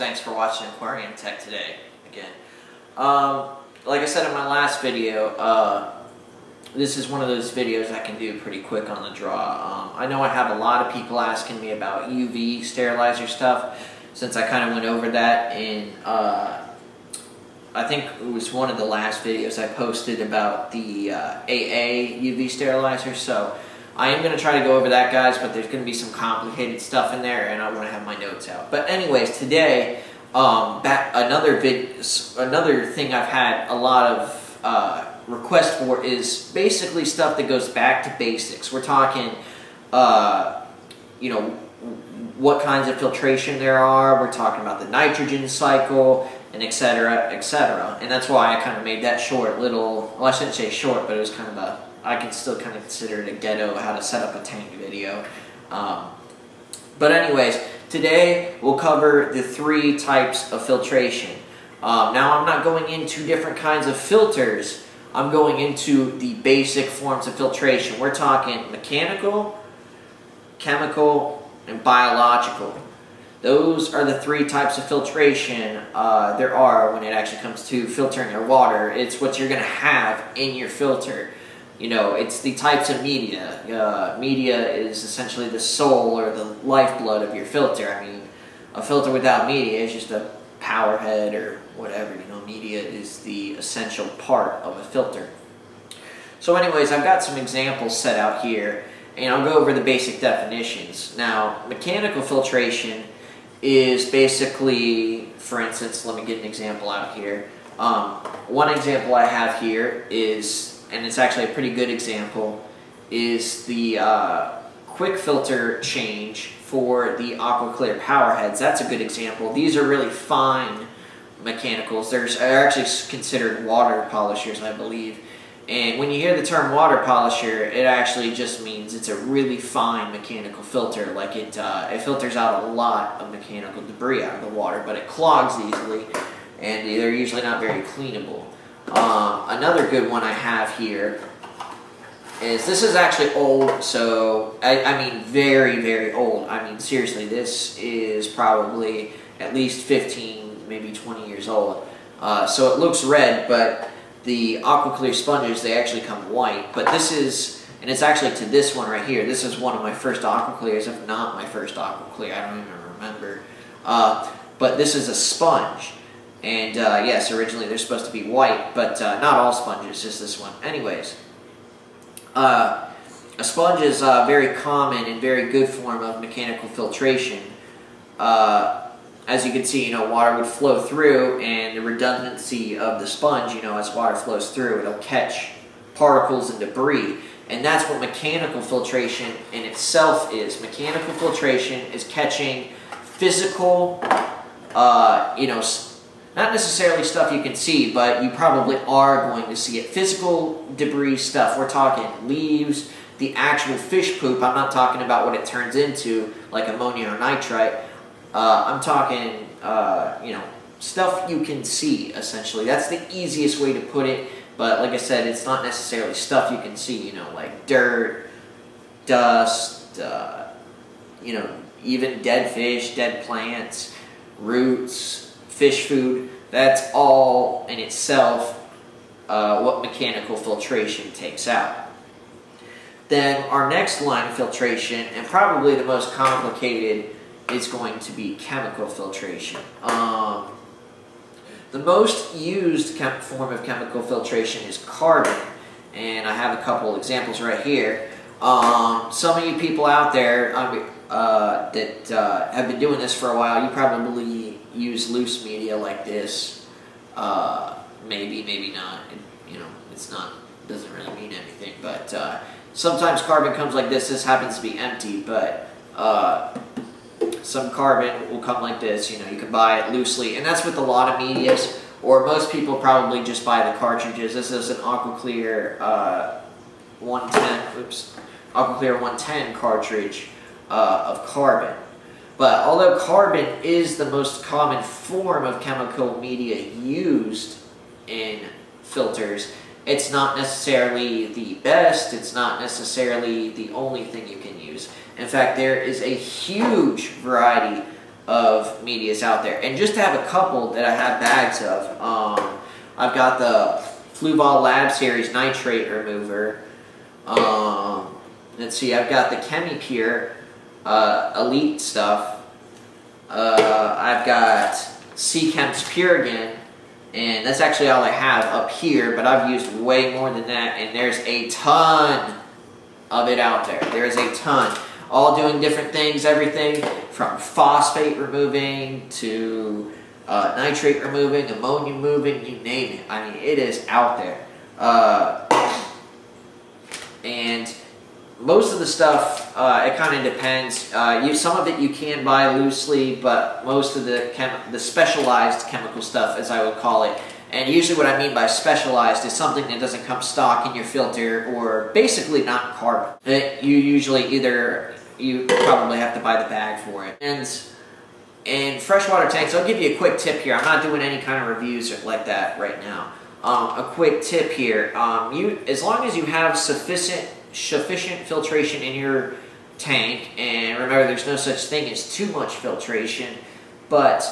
thanks for watching AquariumTech today, again. Like I said in my last video, this is one of those videos I can do pretty quick on the draw. I know I have a lot of people asking me about UV sterilizer stuff, since I kind of went over that in, I think it was one of the last videos I posted about the AA UV sterilizer, so I am going to try to go over that, guys, but there's going to be some complicated stuff in there, and I want to have my notes out. But anyways, today, another thing I've had a lot of requests for is basically stuff that goes back to basics. We're talking, you know, what kinds of filtration there are. We're talking about the nitrogen cycle, and etc., etc. And that's why I kind of made that short little, well, I shouldn't say short, but it was kind of a, I can still kind of consider it a ghetto how to set up a tank video. But anyways, today we'll cover the 3 types of filtration. Now I'm not going into different kinds of filters. I'm going into the basic forms of filtration. We're talking mechanical, chemical, and biological. Those are the 3 types of filtration there are when it actually comes to filtering your water. It's what you're going to have in your filter. You know, it's the types of media. Media is essentially the soul or the lifeblood of your filter. I mean, a filter without media is just a power head or whatever. You know, media is the essential part of a filter. So anyways, I've got some examples set out here, and I'll go over the basic definitions. Now, mechanical filtration is basically, for instance, let me get an example out here. One example I have here is, and it's actually a pretty good example, is the quick filter change for the AquaClear power heads. That's a good example. These are really fine mechanicals. They're actually considered water polishers, I believe. And when you hear the term water polisher, it actually just means it's a really fine mechanical filter. Like it filters out a lot of mechanical debris out of the water, but it clogs easily, and they're usually not very cleanable. Another good one I have here is, this is actually old, so I mean very, very old. I mean seriously, this is probably at least 15, maybe 20 years old. So it looks red, but the AquaClear sponges, they actually come white. But this is, and it's actually to this one right here. This is one of my first AquaClears, if not my first AquaClear. I don't even remember. But this is a sponge. And yes, originally they're supposed to be white, but not all sponges, just this one. Anyways, a sponge is a very common and very good form of mechanical filtration. As you can see, you know, water would flow through, and the redundancy of the sponge, you know, as water flows through, it'll catch particles and debris. And that's what mechanical filtration in itself is. Mechanical filtration is catching physical, you know, not necessarily stuff you can see, but you probably are going to see it. Physical debris stuff. We're talking leaves, the actual fish poop. I'm not talking about what it turns into, like ammonia or nitrite. I'm talking, you know, stuff you can see, essentially. That's the easiest way to put it, but like I said, it's not necessarily stuff you can see, you know, like dirt, dust, you know, even dead fish, dead plants, roots, fish food. That's all in itself what mechanical filtration takes out. Then our next line of filtration, and probably the most complicated, is going to be chemical filtration. The most used form of chemical filtration is carbon, and I have a couple examples right here. Some of you people out there that have been doing this for a while, you probably use loose media like this. Maybe, maybe not. You know, it's not, doesn't really mean anything. But sometimes carbon comes like this. This happens to be empty, but some carbon will come like this. You know, you can buy it loosely, and that's with a lot of medias. Or most people probably just buy the cartridges. This is an AquaClear 110. Oops, AquaClear 110 cartridge of carbon. But although carbon is the most common form of chemical media used in filters, it's not necessarily the best, it's not necessarily the only thing you can use. In fact, there is a huge variety of medias out there. And just to have a couple that I have bags of, I've got the Fluval Lab Series Nitrate Remover. Let's see, I've got the ChemiPure Elite stuff. I've got Seachem's Pure Again, and that's actually all I have up here, but I've used way more than that, and there's a ton of it out there. There's a ton. All doing different things, everything from phosphate removing to nitrate removing, ammonia removing, you name it. I mean, it is out there. And most of the stuff, it kind of depends. Some of it you can buy loosely, but most of the specialized chemical stuff, as I would call it, and usually what I mean by specialized is something that doesn't come stock in your filter, or basically not carbon. You probably have to buy the bag for it. And in freshwater tanks, I'll give you a quick tip here. I'm not doing any kind of reviews like that right now. A quick tip here. As long as you have sufficient filtration in your tank, and remember there's no such thing as too much filtration, but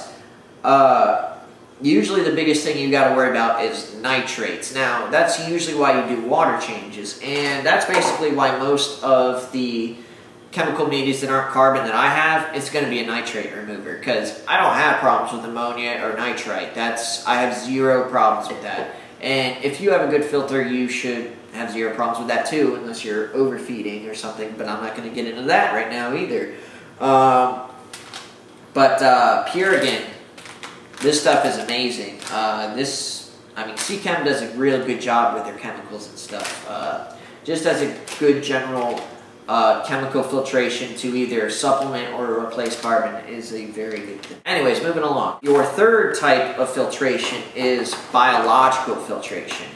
usually the biggest thing you got to worry about is nitrates. Now that's usually why you do water changes, and that's basically why most of the chemical medias that aren't carbon that I have, it's going to be a nitrate remover, because I don't have problems with ammonia or nitrite. I have zero problems with that. And if you have a good filter, you should have zero problems with that too, unless you're overfeeding or something, but I'm not going to get into that right now either. Pure Again, this stuff is amazing. Seachem does a real good job with their chemicals and stuff. Just as a good general chemical filtration to either supplement or replace carbon is a very good thing. Anyways, moving along. Your third type of filtration is biological filtration.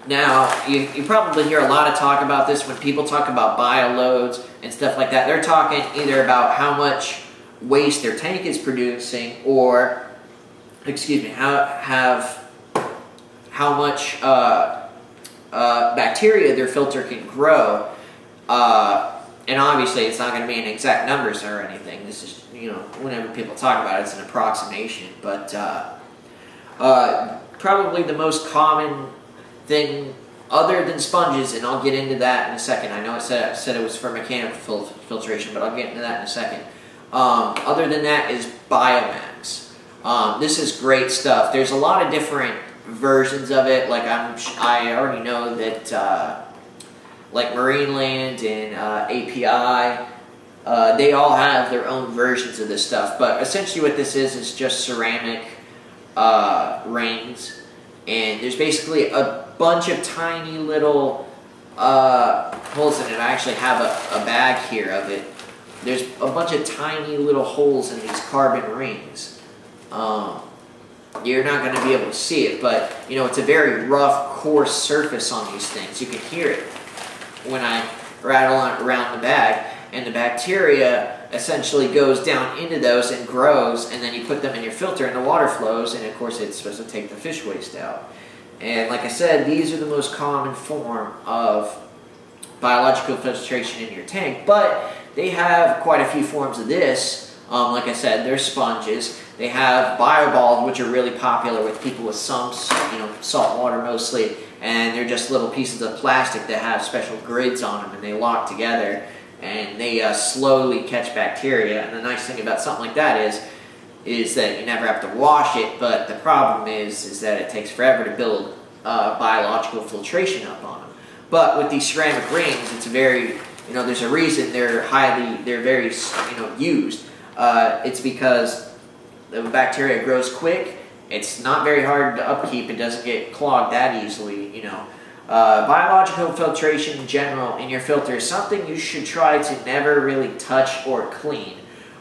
Now, you probably hear a lot of talk about this when people talk about bioloads and stuff like that. They're talking either about how much waste their tank is producing, or, excuse me, how much bacteria their filter can grow. And obviously it's not going to be in exact numbers or anything. This is, whenever people talk about it, it's an approximation. But probably the most common thing, other than sponges, and I'll get into that in a second. I know I said it was for mechanical filtration, but I'll get into that in a second. Other than that is biomax. This is great stuff. There's a lot of different versions of it. Like I already know that like Marineland and API, they all have their own versions of this stuff. But essentially what this is just ceramic rings, and there's basically a bunch of tiny little holes in it. I actually have a bag here of it. There's a bunch of tiny little holes in these carbon rings. You're not going to be able to see it, but it's a very rough, coarse surface on these things. You can hear it when I rattle around the bag, and the bacteria essentially goes down into those and grows, and then you put them in your filter and the water flows, and of course it's supposed to take the fish waste out. And like I said, these are the most common form of biological filtration in your tank, but they have quite a few forms of this. Like I said, there's sponges. They have bioballs, which are really popular with people with sumps, salt water mostly, and they're just little pieces of plastic that have special grids on them, and they lock together, and they slowly catch bacteria. And the nice thing about something like that is that you never have to wash it, but the problem is that it takes forever to build biological filtration up on them. But with these ceramic rings, it's very, there's a reason they're very, used. It's because the bacteria grows quick. It's not very hard to upkeep. It doesn't get clogged that easily, Biological filtration in general in your filter is something you should try to never really touch or clean.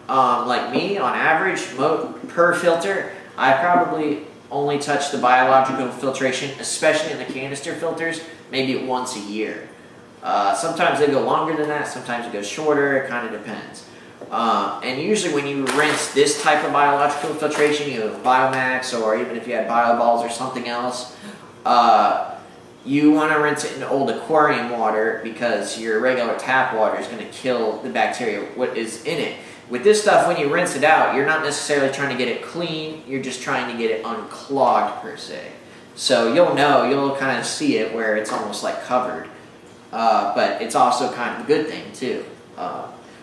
Like me, on average, per filter, I probably only touch the biological filtration, especially in the canister filters, maybe once a year. Sometimes they go longer than that, sometimes it goes shorter, it kind of depends. And usually when you rinse this type of biological filtration, biomax, or even if you had bioballs or something else, you want to rinse it in old aquarium water, because your regular tap water is going to kill the bacteria what is in it. With this stuff, when you rinse it out, you're not necessarily trying to get it clean, you're just trying to get it unclogged per se. So you'll kind of see it where it's almost like covered. But it's also kind of a good thing too.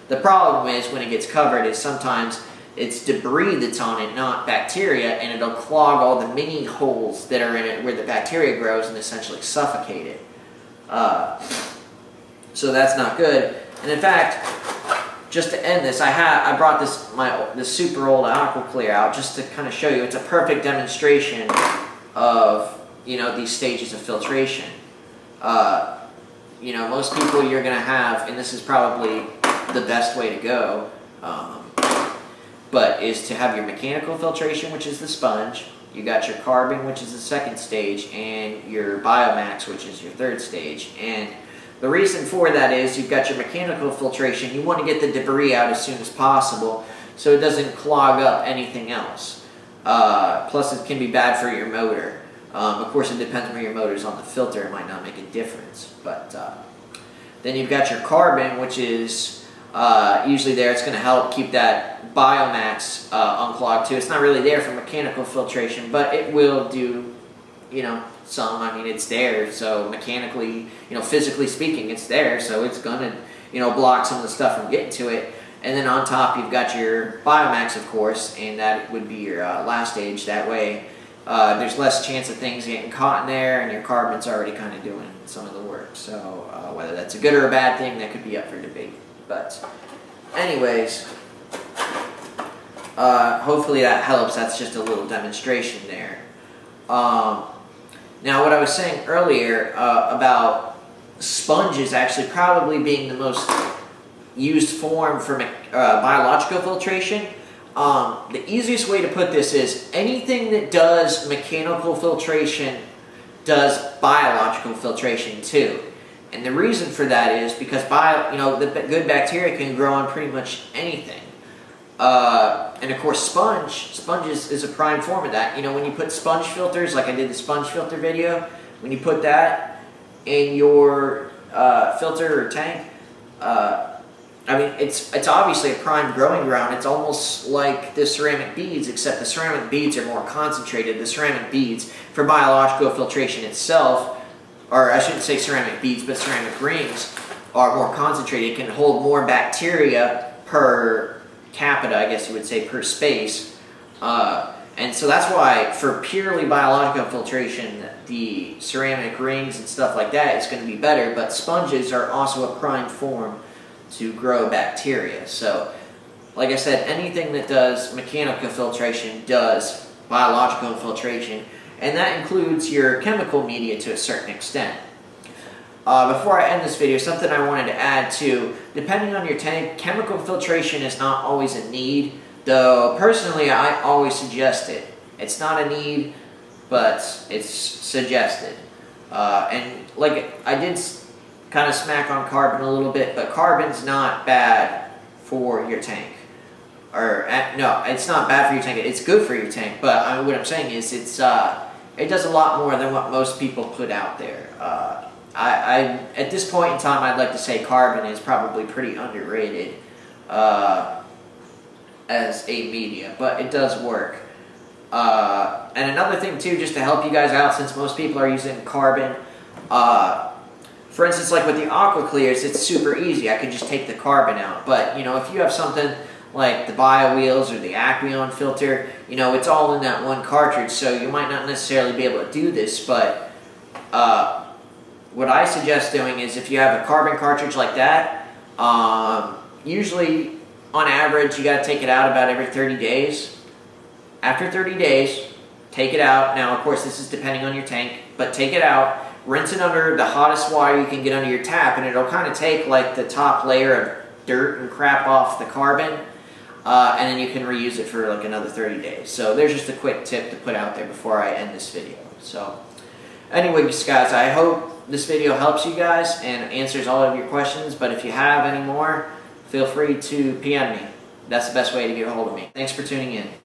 The problem is when it gets covered is sometimes it's debris that's on it, not bacteria, and it'll clog all the mini holes that are in it where the bacteria grows and essentially suffocate it. So that's not good. And in fact, just to end this, I brought this super old AquaClear out just to kind of show you. It's a perfect demonstration of these stages of filtration. Most people you're going to have, and this is probably the best way to go, but is to have your mechanical filtration, which is the sponge. You got your carbon, which is the second stage, and your biomax, which is your third stage. And the reason for that is you've got your mechanical filtration. You want to get the debris out as soon as possible so it doesn't clog up anything else. Plus it can be bad for your motor. Of course, it depends where your motor is on the filter. It might not make a difference. But then you've got your carbon, which is usually there. It's going to help keep that biomax unclogged too. It's not really there for mechanical filtration, but it will do, some. I mean, it's there. So mechanically, physically speaking, it's there. So it's going to, block some of the stuff from getting to it. And then on top, you've got your biomax, of course, and that would be your last stage. That way, there's less chance of things getting caught in there, and your carbon's already kind of doing some of the work. So whether that's a good or a bad thing, that could be up for debate. But anyways, hopefully that helps. That's just a little demonstration there. Now, what I was saying earlier about sponges actually probably being the most used form for biological filtration. The easiest way to put this is anything that does mechanical filtration does biological filtration too. And the reason for that is because the good bacteria can grow on pretty much anything. And of course sponge is a prime form of that. When you put sponge filters, like I did the sponge filter video, when you put that in your filter or tank, I mean, it's obviously a prime growing ground. It's almost like the ceramic beads, except the ceramic beads are more concentrated. The ceramic beads, for biological filtration itself, or I shouldn't say ceramic beads, but ceramic rings, are more concentrated. It can hold more bacteria per capita, I guess you would say, per space. And so that's why, for purely biological filtration, the ceramic rings and stuff like that is going to be better, but sponges are also a prime form to grow bacteria. So, like I said, anything that does mechanical filtration does biological filtration, and that includes your chemical media to a certain extent. Before I end this video, something I wanted to add too, depending on your tank, chemical filtration is not always a need, though personally I always suggest it. It's not a need, but it's suggested. And like I did kind of smack on carbon a little bit, but carbon's not bad for your tank. No, it's not bad for your tank. It's good for your tank, but what I'm saying is it does a lot more than what most people put out there. At this point in time, I'd like to say carbon is probably pretty underrated as a media, but it does work. And another thing too, just to help you guys out, since most people are using carbon, for instance, like with the AquaClears, it's super easy. I could just take the carbon out. But, if you have something like the Bio Wheels or the Aquarium filter, it's all in that one cartridge, so you might not necessarily be able to do this. But what I suggest doing is if you have a carbon cartridge like that, usually on average you got to take it out about every 30 days. After 30 days, take it out. Now, of course, this is depending on your tank, but take it out. Rinse it under the hottest water you can get under your tap, and it'll kind of take like the top layer of dirt and crap off the carbon, and then you can reuse it for like another 30 days. So there's just a quick tip to put out there before I end this video. So anyways, guys, I hope this video helps you guys and answers all of your questions, but if you have any more, feel free to PM me. That's the best way to get a hold of me. Thanks for tuning in.